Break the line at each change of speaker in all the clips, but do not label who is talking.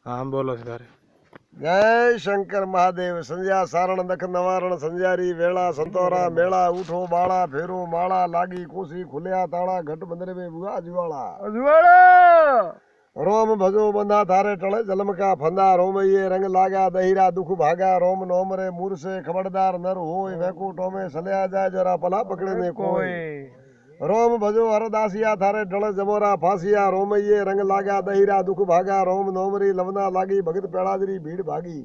हाँ बोलो सारे।
जय शंकर महादेव। संध्या सारण दख नवारण संजारी वेला संतोरा मेला उठो बाड़ा फेरो माला लागी कोसी खुलिया ताड़ा घट बंदरे में बुआ जुआड़ा रोम भजो बंधा थारे टले जलम का फंदा रोम ये रंग लागा दहीरा दुख भागा रोम नोम रे मूर से खबरदार नर होय वैकू टोमे सलिया जाए जरा पला पकड़े ने कोई रोम भजो हरदासिया थारे डल जमोरा फासिया रोम ये रंग लागा दहीरा दुख भागा रोम नोमरी लवना लागी भगत पेड़ादरी भीड़ भागी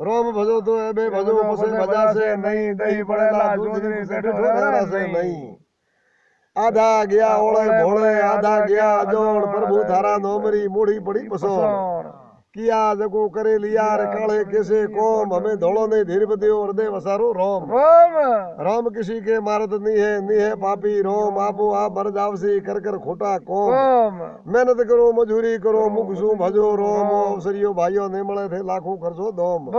रोम भजो तो एबे भजो मुसे बजा से नहीं दही पड़ेला दूधरी से ठोकरा से नहीं आधा गया ओले भोले आधा गया अजोड़ प्रभु थारा नोमरी मूढ़ी पड़ी पसोड़ किया जको करे लिया रे काले कैसे कोम हमें धोलो नहीं धीर बदियो हृदय वसारो रोम रोम किसी के मारत नहीं है पापी रोम आपो आप भर जावसी कर कर खोटा कोम मेहनत करो मजूरी करो मुख सु भजो रोम अवसरियो भाइयों ने मळे थे लाखों खर्चो दोम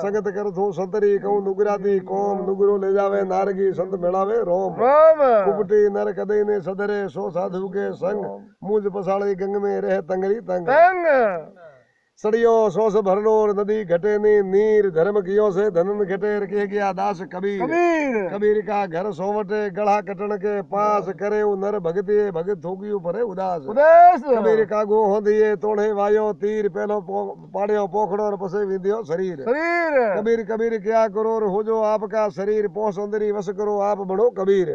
संगत कर थो संतरी कहूं नुगराती कोम नुगरो ले जावे नारगी संत मेलावे रोम कुपटी नर कदई ने सदरे सो साधु के संग मुझ पसाड़ी गंग में रह तंगरी तंग सड़ियो सोस भरनो नदी घटे नीर धर्म कियो से धनन घटे रखे गया दास कबीर कबीर का घर सोवटे गढ़ा कटन के पास करे नर भगति भगत थोगियो परे उदास कबीर का गो होंदिए तोड़े वायो तीर पहलो पाड़ियो पोखड़ो और पसे विंदियो शरीर कबीर कबीर क्या करो हो जो आपका शरीर पोस अंदरी वस करो आप बनो कबीर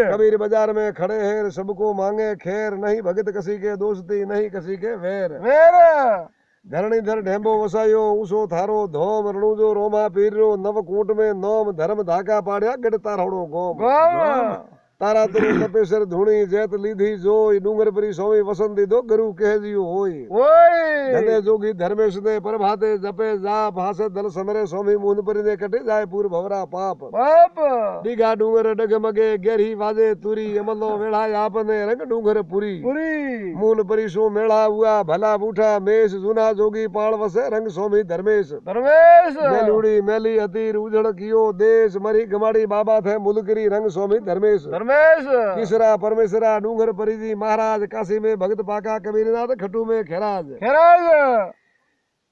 कबीर बाजार में खड़े हैं सबको मांगे खैर नहीं भगत किसी के दोस्ती नहीं किसी के वैर धरणी धर ढेंबो वसायो उसो थारो धोम रणुजो रोमा पीरो नवकूट में नोम धर्म धाका पाड़िया गड़ तारोड़ो गोम तारा तुरु तपेसर धुणी जैत लीधी जोई डूंगर परी सोई वसंती दो गुरु कह जियो होई धने जोगी धर्मेश ने प्रभाते जपे जाप हासे दल समरे सोमी मुन परी ने कटे जाए पूर भवरा पाप डीगा डूंगर डगमगे गेरी वाजे तुरी अमलो वेढ़ा आपने रंग डूंगर पुरी मून परी सो मेला हुआ भला बूठा मेष जुना जोगी पाल वसे रंग सोमी धर्मेश मेलुड़ी मेली अतीर उजड़ कियो देश मरी गमाड़ी बाबा थे मुलकरी रंग सोमी धर्मेश किसरा परमेश्वरा डूंगर परिजी महाराज काशी में भगत पाका कबीरनाथ खटू में खेराज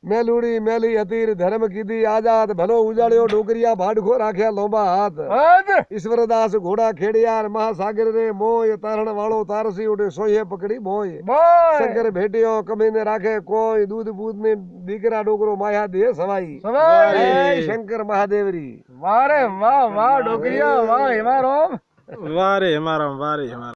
मेलुड़ी मेली हतीर धर्म कीदी आजाद भलो उजाड़ियो डोकरिया भाड़खो राख्या लोबा हाथ ईश्वरदास घोड़ा खेड़ियार महासागर रे मोय तारण वालो तारसी उठे सोये पकड़ी मोय शंकर भेटियो कभी ने राखे कोई दूध बूध ने दीकरा डोकरो माया दे सवाई शंकर महादेवरी
वाह रे वाह वाह डोकरिया वाह हिमारोम
वारे हमारा वारे हमारा।